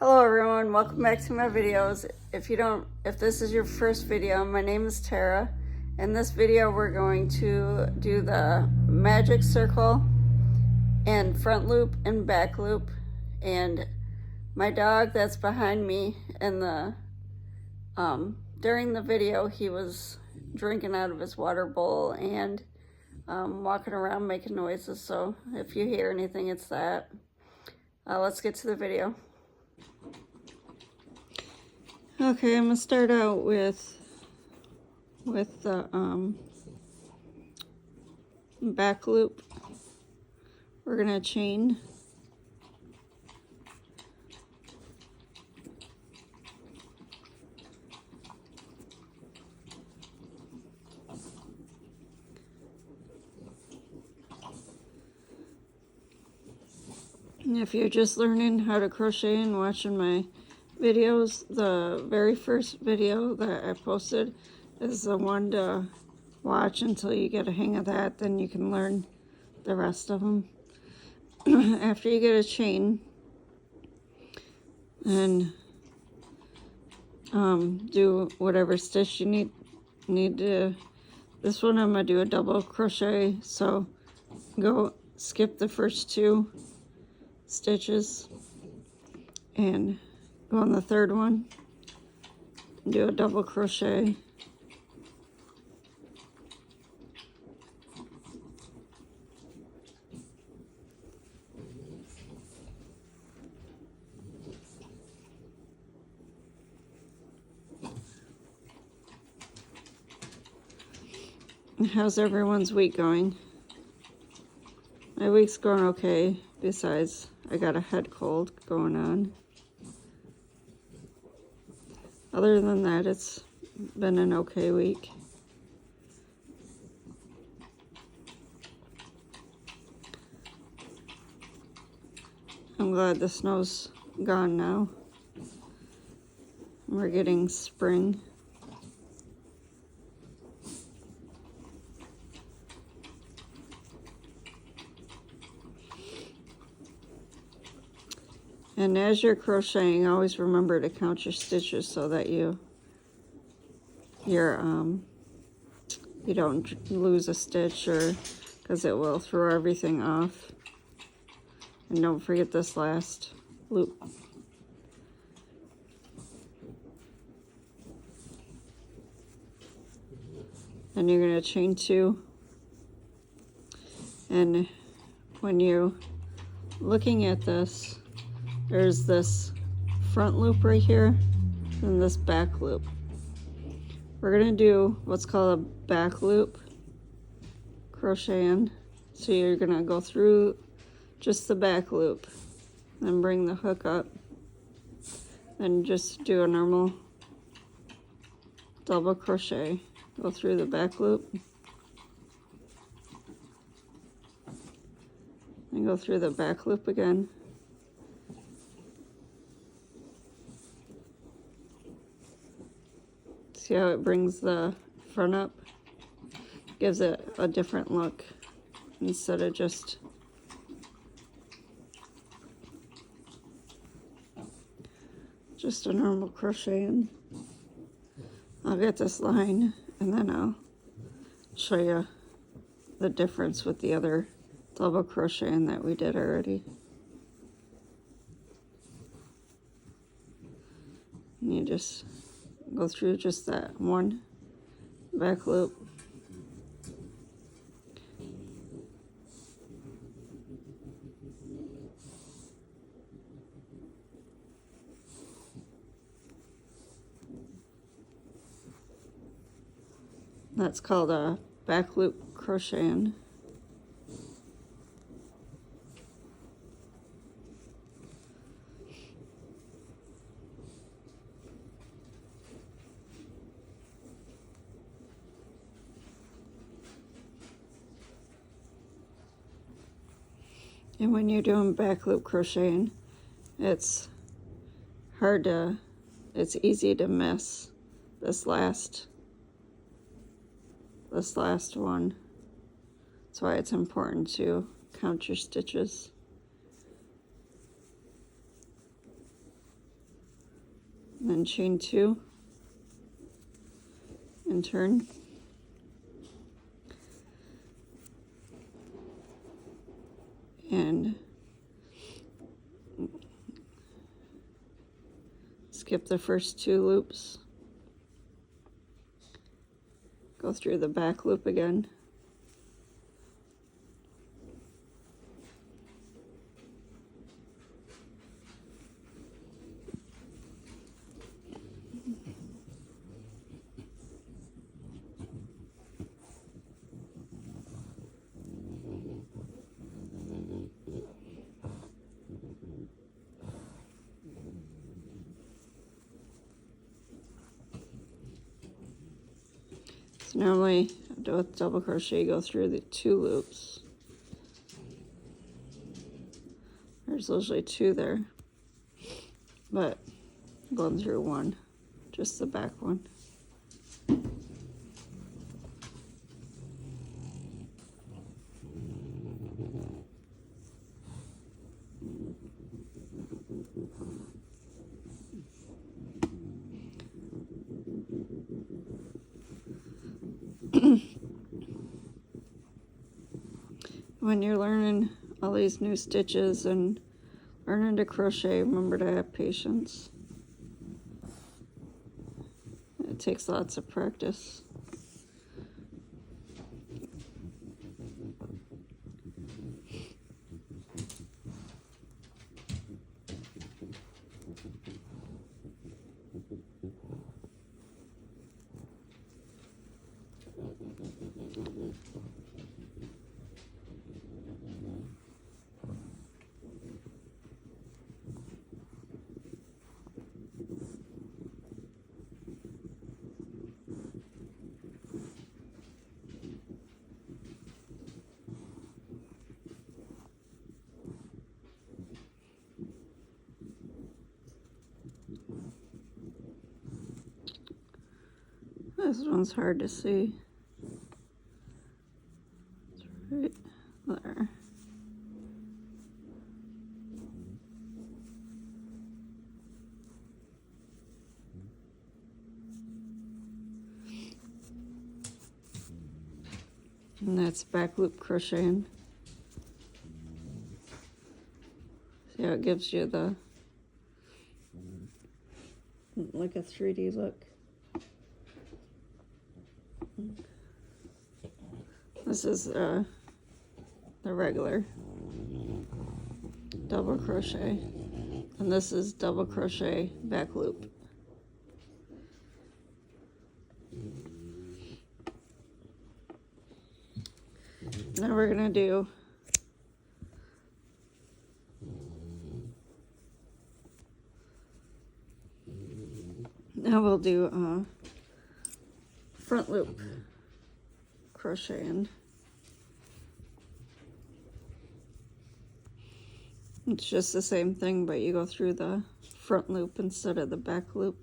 Hello everyone, welcome back to my videos. If this is your first video, my name is Tara. In this video we're going to do the magic circle and front loop and back loop. And my dog that's behind me in the during the video, he was drinking out of his water bowl and walking around making noises, so if you hear anything, it's that. Let's get to the video. Okay, I'm gonna start out with the back loop. We're gonna chain. If you're just learning how to crochet and watching my videos, the very first video that I posted is the one to watch until you get a hang of that. Then you can learn the rest of them. After you get a chain and do whatever stitch you need to. This one I'm gonna do a double crochet, so skip the first two stitches and go on the third one and do a double crochet. How's everyone's week going? My week's going okay, besides I got a head cold going on. Other than that, it's been an okay week. I'm glad the snow's gone now. We're getting spring. And as you're crocheting, always remember to count your stitches so that you don't lose a stitch, or because it will throw everything off. And don't forget this last loop. And you're going to chain two. And when you're looking at this, there's this front loop right here and this back loop. We're gonna do what's called a back loop crochet in. So you're gonna go through just the back loop, then bring the hook up, and just do a normal double crochet. Go through the back loop, and go through the back loop again. See how it brings the front up? Gives it a different look instead of just a normal crochet in. I'll get this line and then I'll show you the difference with the other double crocheting that we did already. And you just go through just that one back loop. That's called a back loop crocheting. And when you're doing back loop crocheting, it's easy to miss this last one. That's why it's important to count your stitches. and then chain 2 and turn. And skip the first 2 loops. Go through the back loop again. So normally with double crochet, you go through the 2 loops. There's usually 2 there, but I'm going through 1, just the back one. When you're learning all these new stitches and learning to crochet, remember to have patience. It takes lots of practice. This one's hard to see. It's right there. And that's back loop crocheting. See how it gives you the, like a 3D look. This is the regular double crochet, and this is double crochet back loop. Now we're gonna do we'll do front loop crocheting. It's just the same thing, but you go through the front loop instead of the back loop.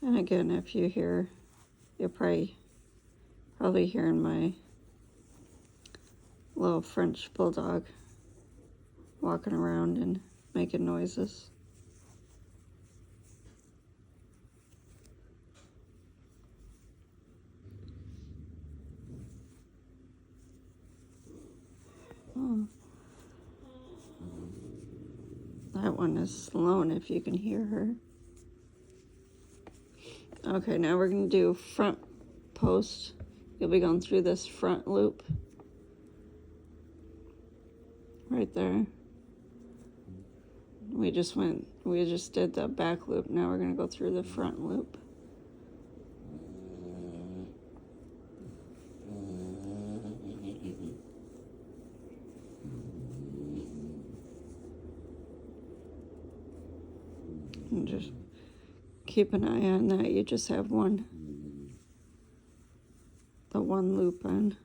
And again, if you hear, you're probably hearing my little French bulldog walking around and making noises. Oh. That one is Sloan, if you can hear her. Okay, now we're going to do front post you'll be going through this front loop right there. We just did the back loop. Now we're going to go through the front loop. And just keep an eye on that. You just have the one loop on.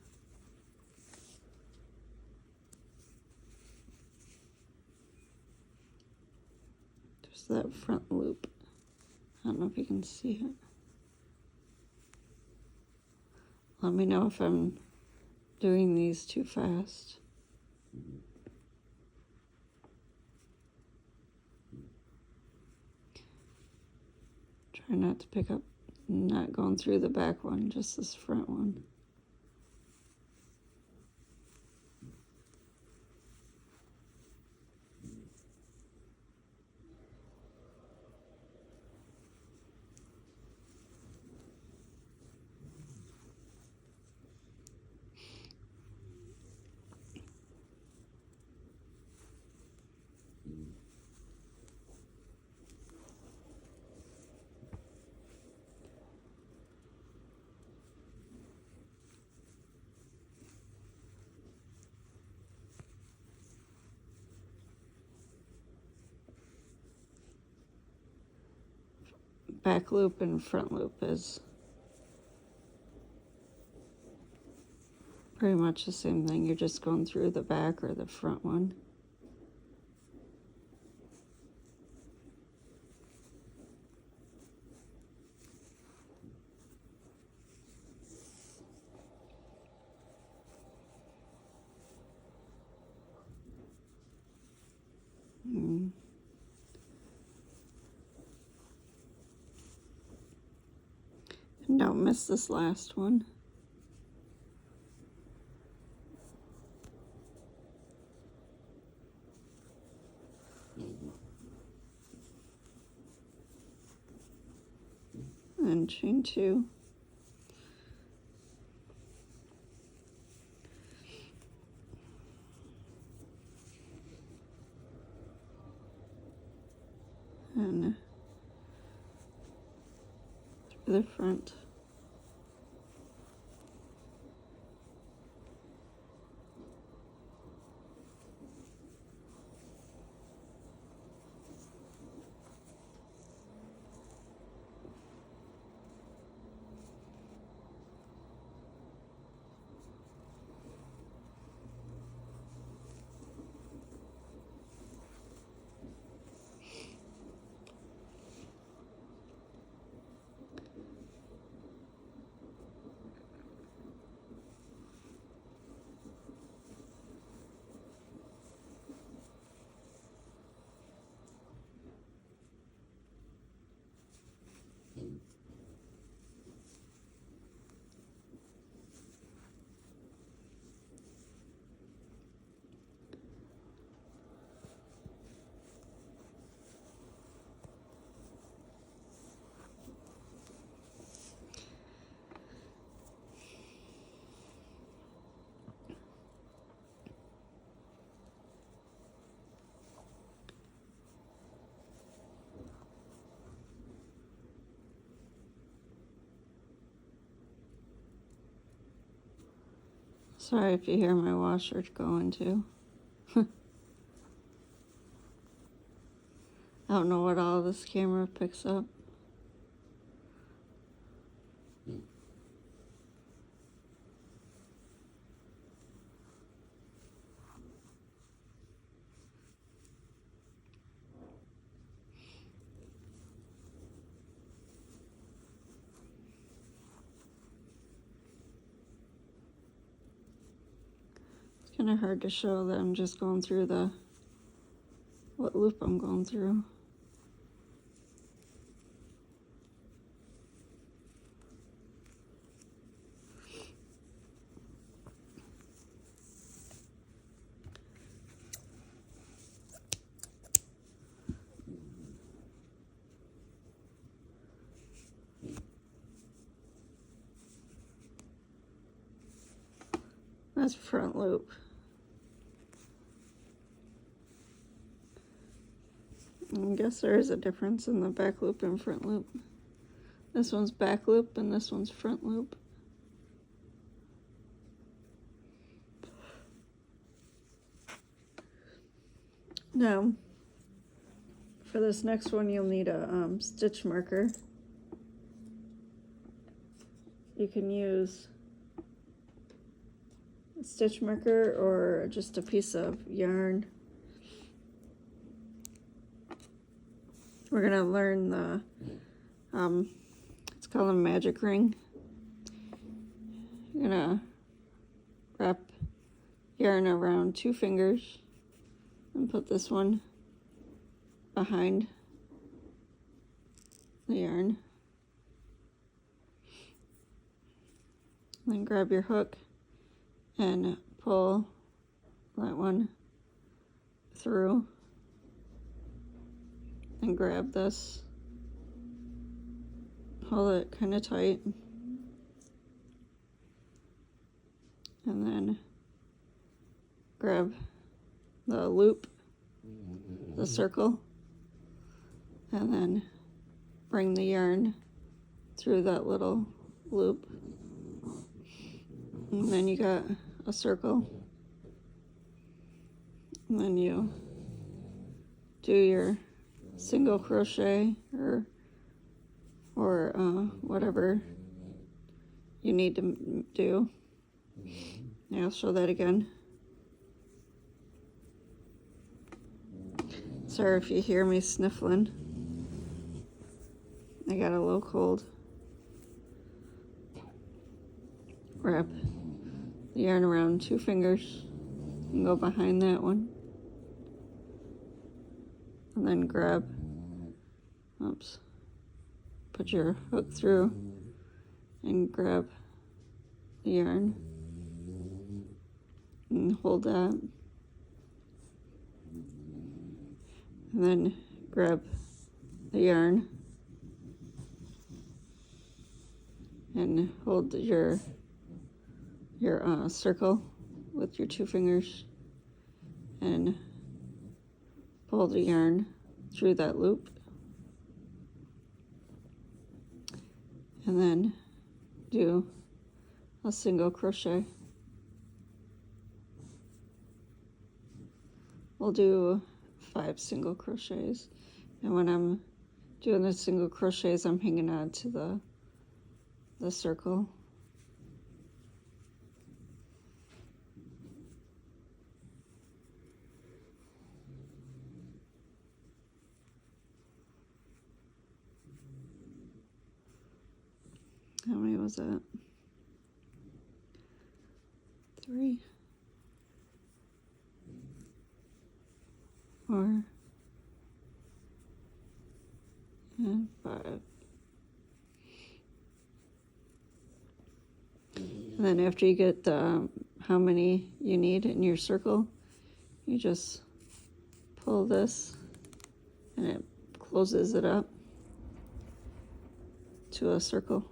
Just that front loop. I don't know if you can see it. Let me know if I'm doing these too fast. Try not to pick up, not going through the back one, just this front one. Back loop and front loop is pretty much the same thing. You're just going through the back or the front one. And don't miss this last one. And chain 2. And through the front. Sorry if you hear my washer going too. I don't know what all this camera picks up. It's kind of hard to show that I'm just going through what loop I'm going through. That's front loop. I guess there is a difference in the back loop and front loop. This one's back loop and this one's front loop. Now, for this next one, you'll need a stitch marker. You can use a stitch marker or just a piece of yarn. We're gonna learn the, it's called a magic ring. You're gonna wrap yarn around 2 fingers and put this one behind the yarn. Then grab your hook and pull that one through and grab this. Hold it kind of tight and then grab the loop, the circle, and then bring the yarn through that little loop. And then you got a circle. And then you do your single crochet or whatever you need to do. Yeah, I'll show that again. Sorry if you hear me sniffling. I got a little cold. Wrap the yarn around 2 fingers and go behind that one. And then grab, put your hook through and grab the yarn and hold that. And then grab the yarn and hold your circle with your 2 fingers and pull the yarn through that loop. And then do a single crochet. We'll do 5 single crochets, and when I'm doing the single crochets, I'm hanging on to the circle. How many was that? 3, 4, and 5. And then after you get how many you need in your circle, you just pull this and it closes it up to a circle.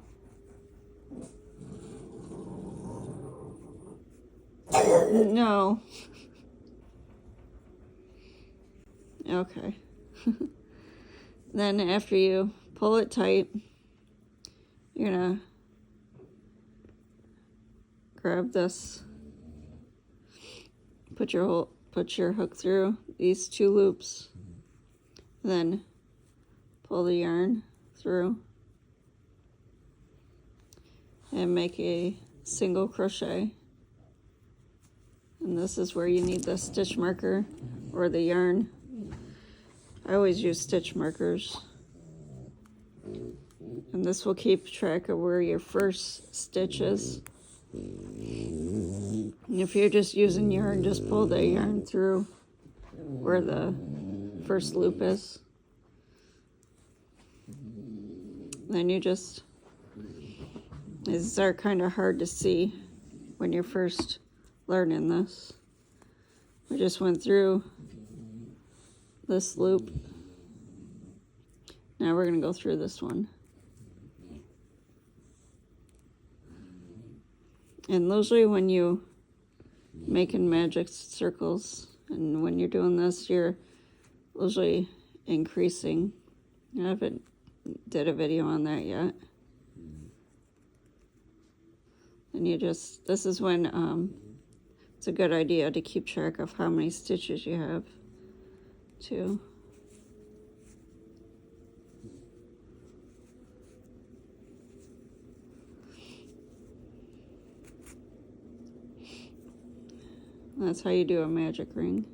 No. Okay. Then after you pull it tight, you're gonna grab this, put your hook through these 2 loops, then pull the yarn through and make a single crochet. And this is where you need the stitch marker or the yarn. I always use stitch markers. And this will keep track of where your first stitch is. And if you're just using yarn, just pull the yarn through where the first loop is. Then you just, these are kind of hard to see when you're first learning this. We just went through this loop. Now we're going to go through this one. And usually when you making magic circles. And when you're doing this, you're usually increasing. I haven't did a video on that yet. And you just, this is when it's a good idea to keep track of how many stitches you have too. That's how you do a magic ring.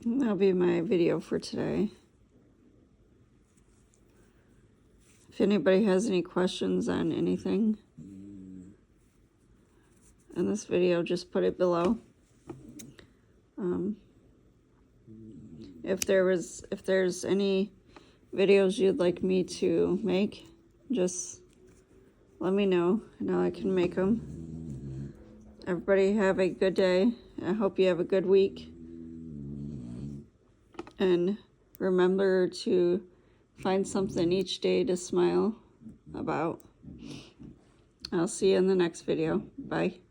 And that'll be my video for today. If anybody has any questions on anything in this video, just put it below. If there's any videos you'd like me to make, just let me know and I can make them. Everybody have a good day. I hope you have a good week. And remember to find something each day to smile about. I'll see you in the next video. Bye.